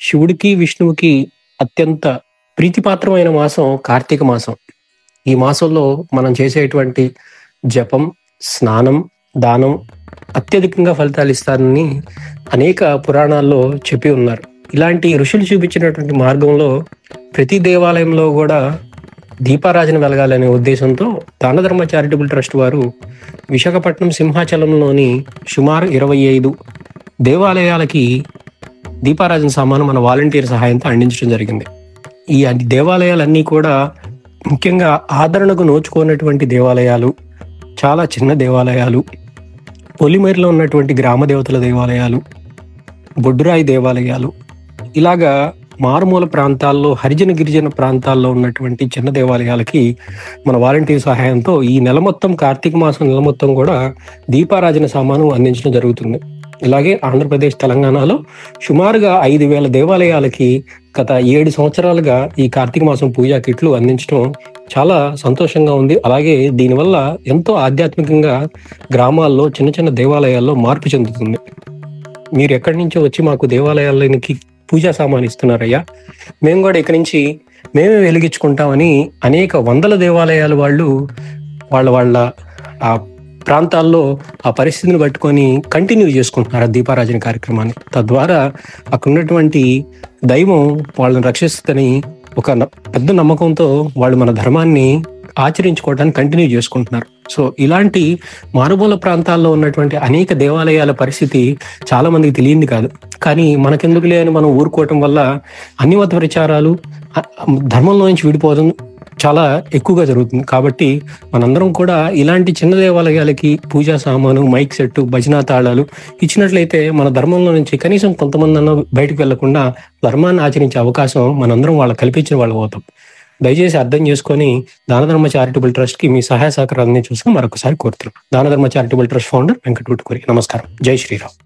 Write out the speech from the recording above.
శివుడికి, విష్ణువుకి అత్యంత ప్రీతిపాత్రమైన మాసం కార్తీక మాసం. ఈ మాసంలో మనం చేసేటువంటి జపం, స్నానం, దానం అత్యధికంగా ఫలితాలిస్తారని అనేక పురాణాల్లో చెప్పి ఉన్నారు. ఇలాంటి ఋషులు చూపించినటువంటి మార్గంలో ప్రతి దేవాలయంలో గూడా దీపారాజన వెలగాలనే ఉద్దేశంతో దానధర్మ చారిటబుల్ ట్రస్ట్ వారు విశాఖపట్నం సింహాచలంలోని సుమారు 25 దేవాలయాలకి దీపారాజన సామాను మన వాలంటీర్ సహాయంతో అందించడం జరిగింది. ఈ దేవాలయాలన్నీ కూడా ముఖ్యంగా ఆదరణకు నోచుకోనటువంటి దేవాలయాలు, చాలా చిన్న దేవాలయాలు, పొలిమేరలో ఉన్నటువంటి గ్రామ దేవతల దేవాలయాలు, బొడ్డురాయి దేవాలయాలు, ఇలాగా మారుమూల ప్రాంతాల్లో, హరిజన గిరిజన ప్రాంతాల్లో ఉన్నటువంటి చిన్న దేవాలయాలకి మన వాలంటీర్ సహాయంతో ఈ నెల మొత్తం, కార్తీక మాసం నెల మొత్తం కూడా దీపారాజన సామాను అందించడం జరుగుతుంది. ఇలాగే ఆంధ్రప్రదేశ్, తెలంగాణలో సుమారుగా 5,000 దేవాలయాలకి గత 7 సంవత్సరాలుగా ఈ కార్తీక మాసం పూజా కిట్లు అందించడం చాలా సంతోషంగా ఉంది. అలాగే దీనివల్ల ఎంతో ఆధ్యాత్మికంగా గ్రామాల్లో, చిన్న చిన్న దేవాలయాల్లో మార్పు చెందుతుంది. మీరు ఎక్కడి నుంచో వచ్చి మాకు దేవాలయాలకి పూజా సామాను ఇస్తున్నారయ్యా, మేము కూడా ఇక్కడి నుంచి మేమే వెలిగించుకుంటామని అనేక వందల దేవాలయాల వాళ్ళు వాళ్ళ ఆ ప్రాంతాల్లో ఆ పరిస్థితిని పట్టుకొని కంటిన్యూ చేసుకుంటున్నారు ఆ దీపారాజన కార్యక్రమాన్ని. తద్వారా అక్కడ ఉన్నటువంటి దైవం వాళ్ళని రక్షిస్తుందని ఒక పెద్ద నమ్మకంతో వాళ్ళు మన ధర్మాన్ని ఆచరించుకోవడానికి కంటిన్యూ చేసుకుంటున్నారు. సో ఇలాంటి మారుమూల ప్రాంతాల్లో ఉన్నటువంటి అనేక దేవాలయాల పరిస్థితి చాలా మందికి తెలియంది కాదు. కానీ మనకెందుకులే అని మనం ఊరుకోవటం వల్ల అన్ని మత ప్రచారాలు ధర్మంలో నుంచి విడిపోవడం చాలా ఎక్కువగా జరుగుతుంది. కాబట్టి మనందరం కూడా ఇలాంటి చిన్న దేవాలయాలకి పూజా సామాను, మైక్ సెట్, భజనా తాళాలు ఇచ్చినట్లయితే మన ధర్మంలో నుంచి కనీసం కొంతమంది అన్న బయటకు వెళ్లకుండా ధర్మాన్ని ఆచరించే అవకాశం మనందరం వాళ్ళకి కల్పించిన వాళ్ళు అవుతాం. దయచేసి అర్థం చేసుకొని దానధర్మ చారిటబుల్ ట్రస్ట్ కి మీ సహాయ సహకారాన్ని చూసుకుని మరొకసారి కోరుతున్నాం. Danadharma charitable trust founder Venkata Utukuri. నమస్కారం. జై శ్రీరామ్.